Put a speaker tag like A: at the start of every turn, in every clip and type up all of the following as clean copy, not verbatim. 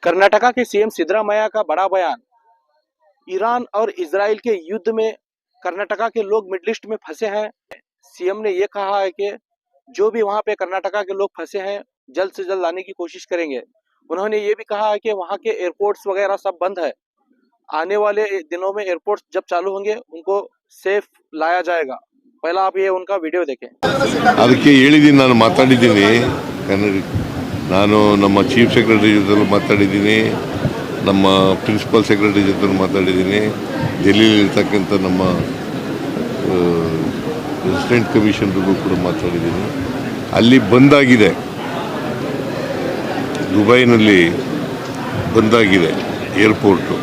A: कर्नाटका के सीएम सिद्धरामैया का बड़ा बयान। ईरान और इजराइल के युद्ध में कर्नाटका के लोग मिडिल ईस्ट में फंसे हैं। सीएम ने यह कहा है कि जो भी वहां पे कर्नाटका के लोग फंसे हैं जल्द से जल्द लाने की कोशिश करेंगे। उन्होंने ये भी कहा है कि वहां के एयरपोर्ट्स वगैरह सब बंद है। आने वाले दिनों में एयरपोर्ट्स जब चालू होंगे उनको सेफ लाया जाएगा। पहला आप ये उनका वीडियो देखें।
B: ಅದಕ್ಕೆ ಹೇಳಿದ್ದೀನಿ, ನಾನು ಮಾತಾಡಿದ್ದೀನಿ ಕನ್ನಡ. ನಾನು ನಮ್ಮ ಚೀಫ್ ಸೆಕ್ರೆಟರಿ ಜೊತೆ ಮಾತಾಡಿದ್ದೀನಿ, ನಮ್ಮ ಪ್ರಿನ್ಸಿಪಲ್ ಸೆಕ್ರೆಟರಿ ಜೊತೆ ಮಾತಾಡಿದ್ದೀನಿ, ಡೆಲ್ಲಿಲಿರ್ತಕ್ಕಂಥ ನಮ್ಮ ರೆಸಿಡೆಂಟ್ ಕಮಿಷನರ್ಗೂ ಕೂಡ ಮಾತಾಡಿದ್ದೀನಿ. ಅಲ್ಲಿ ಬಂದಾಗಿದೆ, ದುಬೈನಲ್ಲಿ ಬಂದಾಗಿದೆ ಏರ್ಪೋರ್ಟು.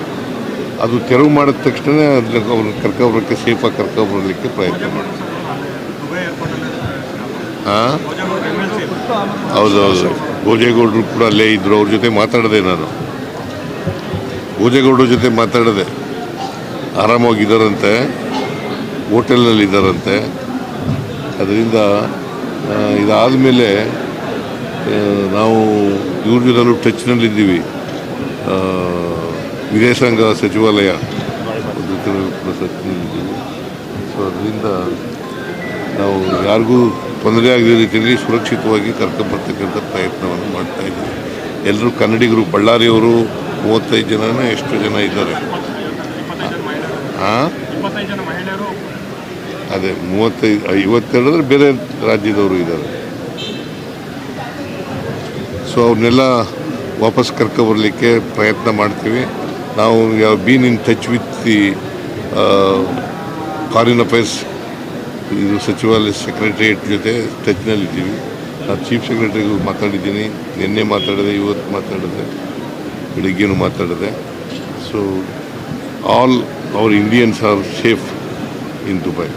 B: ಅದು ತೆರವು ಮಾಡಿದ ತಕ್ಷಣ ಅವ್ರನ್ನ ಕರ್ಕೊಬರೋಕ್ಕೆ, ಸೇಫಾಗಿ ಕರ್ಕೊಬರಲಿಕ್ಕೆ ಪ್ರಯತ್ನ ಮಾಡ್ತೀವಿ. ಹಾಂ, ಹೌದೌದು. ಭೋಜೇಗೌಡರು ಕೂಡ ಅಲ್ಲೇ ಇದ್ದರು, ಅವ್ರ ಜೊತೆ ಮಾತಾಡಿದೆ ನಾನು. ಭೋಜೇಗೌಡರ ಜೊತೆ ಮಾತಾಡಿದೆ, ಆರಾಮಾಗಿದ್ದಾರಂತೆ, ಹೋಟೆಲ್ನಲ್ಲಿ ಇದ್ದಾರಂತೆ. ಅದರಿಂದ ಇದಾದ ಮೇಲೆ ನಾವು ಇವ್ರ ಜೊತೆ ಟಚ್ನಲ್ಲಿದ್ದೀವಿ. ವಿದೇಶಾಂಗ ಸಚಿವಾಲಯ ಟಚ್ನಲ್ಲಿದ್ದೀವಿ. ಸೊ ಅದರಿಂದ ನಾವು ಯಾರಿಗೂ ತೊಂದರೆ ಆಗದ ರೀತಿಯಲ್ಲಿ ಸುರಕ್ಷಿತವಾಗಿ ಕರ್ಕೊಂಬರ್ತಕ್ಕಂಥ ಪ್ರಯತ್ನವನ್ನು ಮಾಡ್ತಾ ಇದ್ದೀವಿ. ಎಲ್ಲರೂ ಕನ್ನಡಿಗರು. ಬಳ್ಳಾರಿಯವರು 35 ಜನನೇ ಎಷ್ಟು ಜನ ಇದ್ದಾರೆ. ಹಾಂ, ಅದೇ 52 ಅಂದರೆ ಬೇರೆ ರಾಜ್ಯದವರು ಇದ್ದಾರೆ. ಸೊ ಅವ್ರನ್ನೆಲ್ಲ ವಾಪಸ್ ಕರ್ಕೊಬರಲಿಕ್ಕೆ ಪ್ರಯತ್ನ ಮಾಡ್ತೀವಿ. ನಾವು been in touch with the foreign affairs ಇದು ಸಚಿವಾಲಯ ಸೆಕ್ರೆಟರಿಯೇಟ್ ಜೊತೆ ಟಚ್ನಲ್ಲಿದ್ದೀವಿ. ನಾನು ಚೀಫ್ ಸೆಕ್ರೆಟರಿಗೂ ಮಾತಾಡಿದ್ದೀನಿ, ನಿನ್ನೆ ಮಾತಾಡಿದೆ, ಇವತ್ತು ಮಾತಾಡಿದೆ, ಬೆಳಿಗ್ಗೆನೂ ಮಾತಾಡಿದೆ. So all our Indians are safe in Dubai.